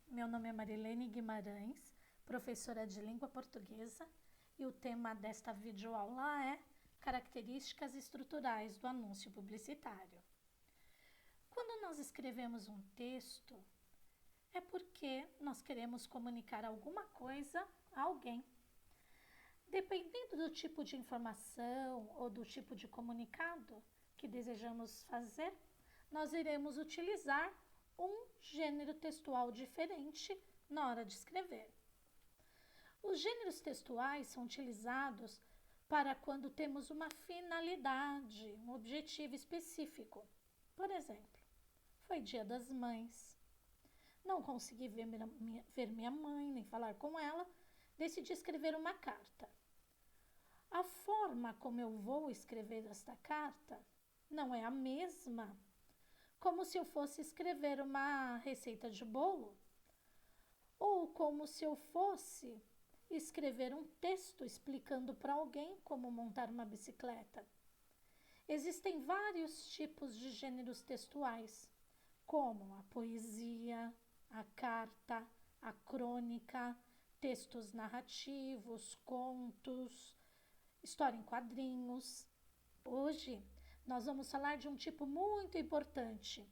Meu nome é Marilene Guimarães, professora de língua portuguesa, e o tema desta videoaula é características estruturais do anúncio publicitário. Quando nós escrevemos um texto, é porque nós queremos comunicar alguma coisa a alguém. Dependendo do tipo de informação ou do tipo de comunicado que desejamos fazer, nós iremos utilizar um gênero textual diferente na hora de escrever. Os gêneros textuais são utilizados para quando temos uma finalidade, um objetivo específico. Por exemplo, foi Dia das Mães, não consegui ver minha mãe, nem falar com ela, decidi escrever uma carta. A forma como eu vou escrever esta carta não é a mesma como se eu fosse escrever uma receita de bolo ou como se eu fosse escrever um texto explicando para alguém como montar uma bicicleta. Existem vários tipos de gêneros textuais, como a poesia, a carta, a crônica, textos narrativos, contos, história em quadrinhos. Hoje, nós vamos falar de um tipo muito importante,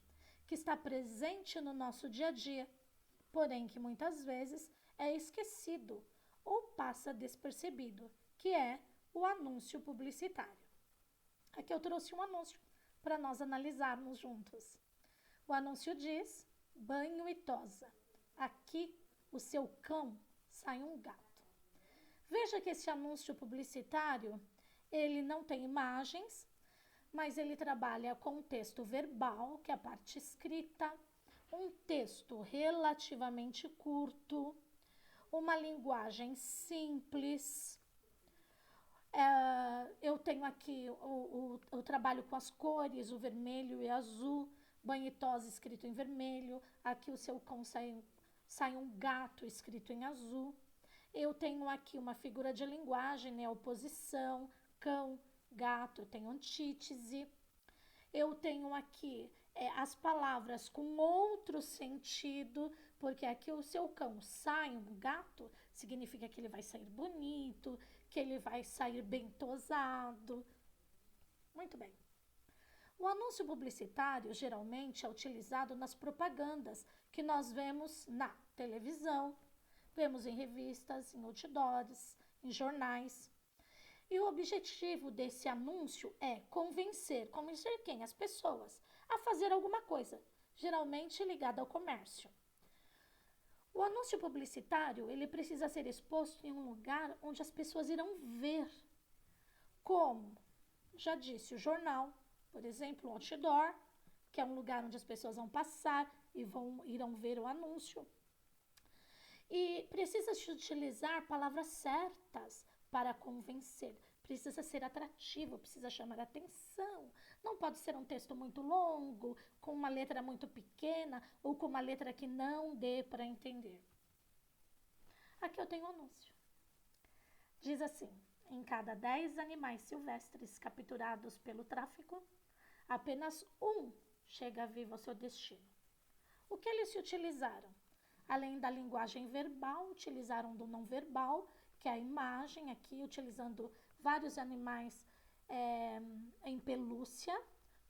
que está presente no nosso dia a dia, porém que muitas vezes é esquecido ou passa despercebido, que é o anúncio publicitário. Aqui eu trouxe um anúncio para nós analisarmos juntos. O anúncio diz: banho e tosa. Aqui o seu cão sai um gato. Veja que esse anúncio publicitário, ele não tem imagens, mas ele trabalha com um texto verbal, que é a parte escrita, um texto relativamente curto, uma linguagem simples. Eu tenho aqui o trabalho com as cores, o vermelho e azul, banho e tosa escrito em vermelho, aqui o seu cão sai um gato escrito em azul. Eu tenho aqui uma figura de linguagem, né? Oposição, cão, gato, eu tenho antítese. Eu tenho aqui as palavras com outro sentido, porque aqui o seu cão sai um gato, significa que ele vai sair bonito, que ele vai sair bem tosado. Muito bem. O anúncio publicitário geralmente é utilizado nas propagandas que nós vemos na televisão, vemos em revistas, em outdoors, em jornais. E o objetivo desse anúncio é convencer quem? As pessoas a fazer alguma coisa, geralmente ligada ao comércio. O anúncio publicitário, ele precisa ser exposto em um lugar onde as pessoas irão ver. Como? Já disse, o jornal, por exemplo, o outdoor, que é um lugar onde as pessoas vão passar e irão ver o anúncio. E precisa se utilizar palavras certas para convencer. Precisa ser atrativo, precisa chamar atenção. Não pode ser um texto muito longo, com uma letra muito pequena ou com uma letra que não dê para entender. Aqui eu tenho um anúncio. Diz assim: em cada 10 animais silvestres capturados pelo tráfico, apenas um chega vivo ao seu destino. O que eles se utilizaram? Além da linguagem verbal, utilizaram do não verbal, que é a imagem, aqui utilizando vários animais em pelúcia,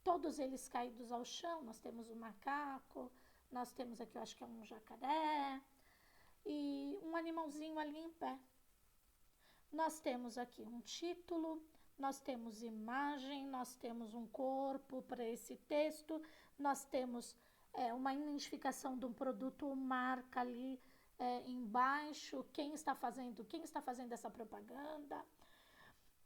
todos eles caídos ao chão. Nós temos um macaco, nós temos aqui, eu acho que é um jacaré, e um animalzinho ali em pé. Nós temos aqui um título, nós temos imagem, nós temos um corpo para esse texto, nós temos uma identificação de um produto ou marca ali embaixo, quem está fazendo essa propaganda.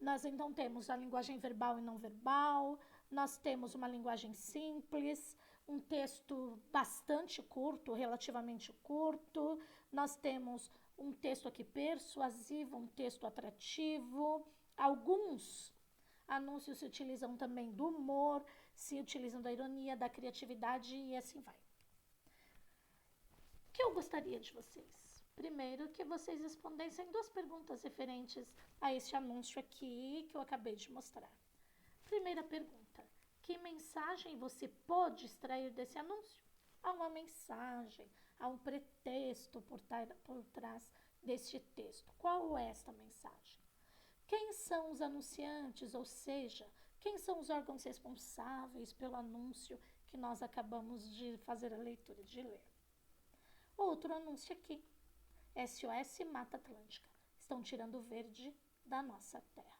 Nós então temos a linguagem verbal e não verbal, nós temos uma linguagem simples, um texto bastante curto, relativamente curto, nós temos um texto aqui persuasivo, um texto atrativo. Alguns anúncios se utilizam também do humor, se utilizam da ironia, da criatividade e assim vai. O que eu gostaria de vocês? Primeiro, que vocês respondessem 2 perguntas referentes a este anúncio aqui que eu acabei de mostrar. Primeira pergunta: que mensagem você pode extrair desse anúncio? Há uma mensagem, há um pretexto por trás deste texto. Qual é esta mensagem? Quem são os anunciantes, ou seja, quem são os órgãos responsáveis pelo anúncio que nós acabamos de fazer a leitura, de ler? Outro anúncio aqui. SOS Mata Atlântica. Estão tirando o verde da nossa terra.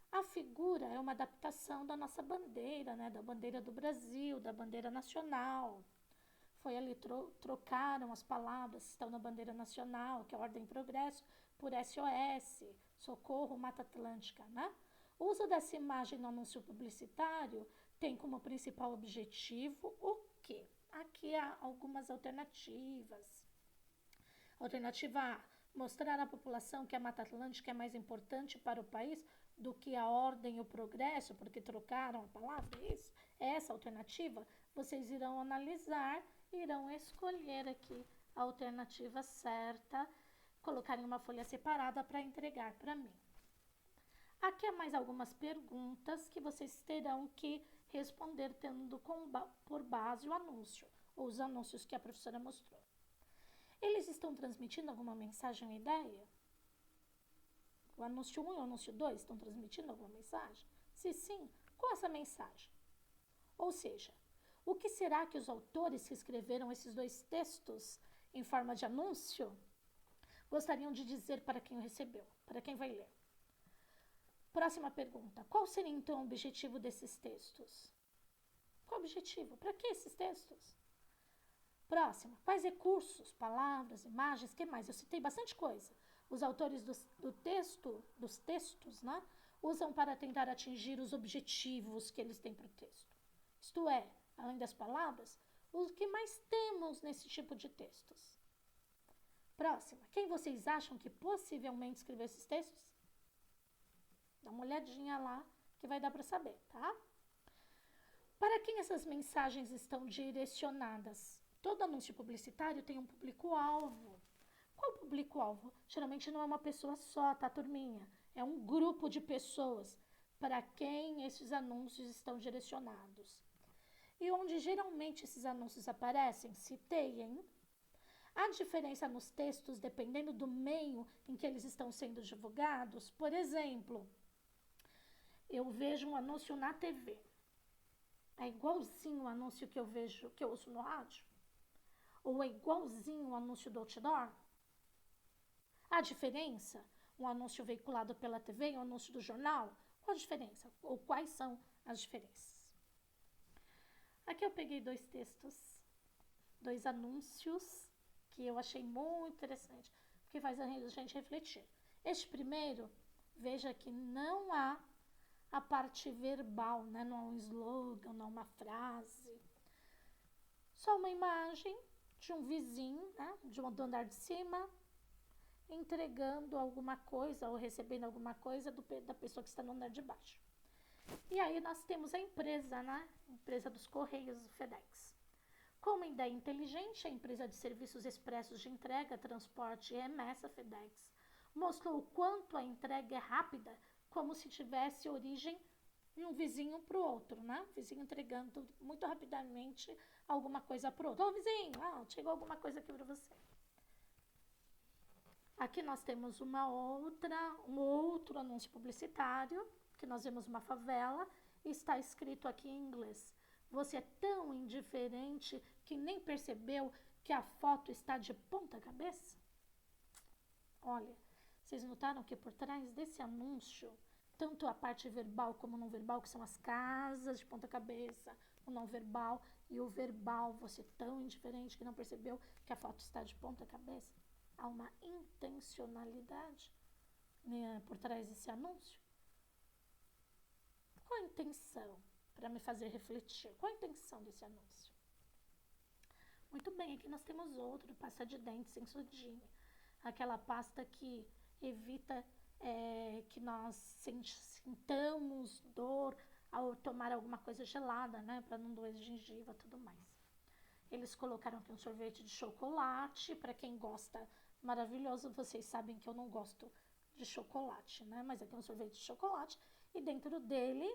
A figura é uma adaptação da nossa bandeira, né? Da bandeira do Brasil, da bandeira nacional. Foi ali, trocaram as palavras que estão na bandeira nacional, que é Ordem e Progresso, por SOS, Socorro Mata Atlântica, né? O uso dessa imagem no anúncio publicitário tem como principal objetivo o quê? Aqui há algumas alternativas. Alternativa A, mostrar à população que a Mata Atlântica é mais importante para o país do que a ordem e o progresso, porque trocaram a palavra, isso? Essa alternativa, vocês irão analisar, irão escolher aqui a alternativa certa, colocar em uma folha separada para entregar para mim. Aqui há mais algumas perguntas que vocês terão que responder tendo por base o anúncio, ou os anúncios que a professora mostrou. Eles estão transmitindo alguma mensagem ou ideia? O anúncio 1 e o anúncio 2 estão transmitindo alguma mensagem? Se sim, qual é essa mensagem? Ou seja, o que será que os autores que escreveram esses dois textos em forma de anúncio gostariam de dizer para quem o recebeu, para quem vai ler? Próxima pergunta. Qual seria então o objetivo desses textos? Qual o objetivo? Para que esses textos? Próxima. Quais recursos, palavras, imagens, que mais? Eu citei bastante coisa. Os autores dos textos, né, usam para tentar atingir os objetivos que eles têm para o texto. Isto é, além das palavras, o que mais temos nesse tipo de textos? Próxima. Quem vocês acham que possivelmente escreveu esses textos? Dá uma olhadinha lá que vai dar para saber, tá? Para quem essas mensagens estão direcionadas? Todo anúncio publicitário tem um público-alvo. Qual o público-alvo? Geralmente não é uma pessoa só, tá, turminha? É um grupo de pessoas para quem esses anúncios estão direcionados. E onde geralmente esses anúncios aparecem? Citei, hein? Há diferença nos textos dependendo do meio em que eles estão sendo divulgados? Por exemplo, eu vejo um anúncio na TV. É igualzinho o anúncio que eu vejo, que eu ouço no rádio? Ou é igualzinho o anúncio do outdoor? Há diferença? Um anúncio veiculado pela TV e um anúncio do jornal? Qual a diferença? Ou quais são as diferenças? Aqui eu peguei dois textos, dois anúncios, que eu achei muito interessante, porque faz a gente refletir. Este primeiro, veja que não há a parte verbal, né? Não há um slogan, não há uma frase. Só uma imagem de um vizinho, né? Do andar de cima, entregando alguma coisa ou recebendo alguma coisa da pessoa que está no andar de baixo. E aí nós temos a empresa, né? A empresa dos Correios, o FedEx. Com uma ideia inteligente, a empresa de serviços expressos de entrega, transporte e remessa, FedEx, mostrou o quanto a entrega é rápida, como se tivesse origem de um vizinho para o outro, né? O vizinho entregando muito rapidamente alguma coisa para o outro. Ô, vizinho, chegou alguma coisa aqui para você. Aqui nós temos um outro anúncio publicitário, que nós vemos uma favela, e está escrito aqui em inglês. Você é tão indiferente que nem percebeu que a foto está de ponta cabeça? Olha, vocês notaram que por trás desse anúncio, tanto a parte verbal como não verbal, que são as casas de ponta cabeça, o não verbal e o verbal, você é tão indiferente que não percebeu que a foto está de ponta cabeça? Há uma intencionalidade, né, por trás desse anúncio? Qual a intenção? Para me fazer refletir. Qual a intenção desse anúncio? Muito bem, aqui nós temos outro, pasta de dente Sensodyne. Aquela pasta que evita que nós sintamos dor ao tomar alguma coisa gelada, né? Para não doer gengiva e tudo mais. Eles colocaram aqui um sorvete de chocolate. Para quem gosta, maravilhoso. Vocês sabem que eu não gosto de chocolate, né? Mas aqui é um sorvete de chocolate. E dentro dele,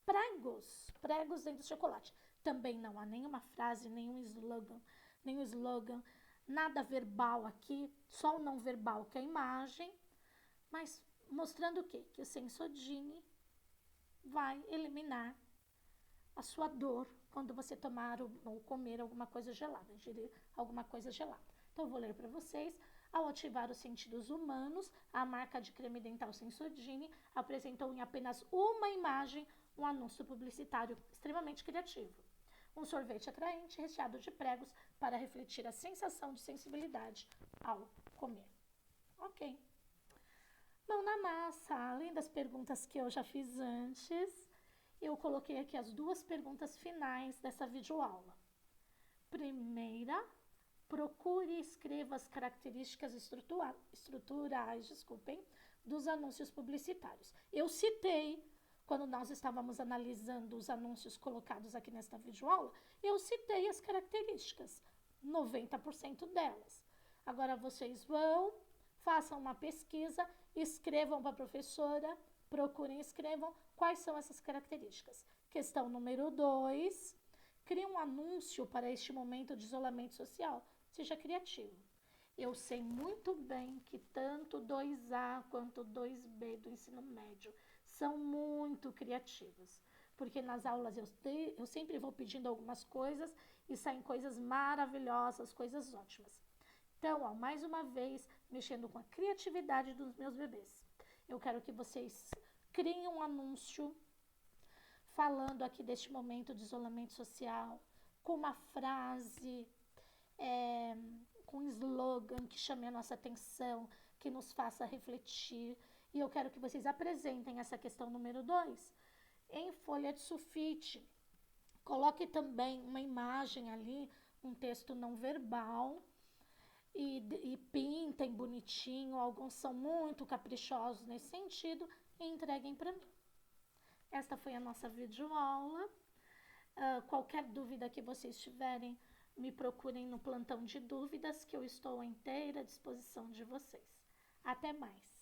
pregos dentro do chocolate. Também não há nenhuma frase, nenhum slogan, nada verbal aqui, só o não verbal que é a imagem, mas mostrando o quê? Que o Sensodyne vai eliminar a sua dor quando você tomar ou comer alguma coisa gelada, ingerir alguma coisa gelada. Então, eu vou ler para vocês. Ao ativar os sentidos humanos, a marca de creme dental Sensodyne apresentou em apenas uma imagem um anúncio publicitário extremamente criativo. Um sorvete atraente recheado de pregos para refletir a sensação de sensibilidade ao comer. Ok. Mão na massa, além das perguntas que eu já fiz antes, eu coloquei aqui as duas perguntas finais dessa videoaula. Primeira, procure e escreva as características estruturais, dos anúncios publicitários. Eu citei, quando nós estávamos analisando os anúncios colocados aqui nesta videoaula, eu citei as características, 90% delas. Agora vocês vão, façam uma pesquisa, escrevam para a professora, procurem e escrevam quais são essas características. Questão número 2, crie um anúncio para este momento de isolamento social. Seja criativo. Eu sei muito bem que tanto 2A quanto 2B do ensino médio são muito criativos, porque nas aulas eu sempre vou pedindo algumas coisas e saem coisas maravilhosas, coisas ótimas. Então, ó, mais uma vez, mexendo com a criatividade dos meus bebês. Eu quero que vocês criem um anúncio falando aqui deste momento de isolamento social, com uma frase, com um slogan que chame a nossa atenção, que nos faça refletir. E eu quero que vocês apresentem essa questão número 2 em folha de sulfite. Coloque também uma imagem ali, um texto não verbal, e pintem bonitinho. Alguns são muito caprichosos nesse sentido, e entreguem para mim. Esta foi a nossa videoaula. Qualquer dúvida que vocês tiverem, me procurem no plantão de dúvidas, que eu estou à inteira disposição de vocês. Até mais!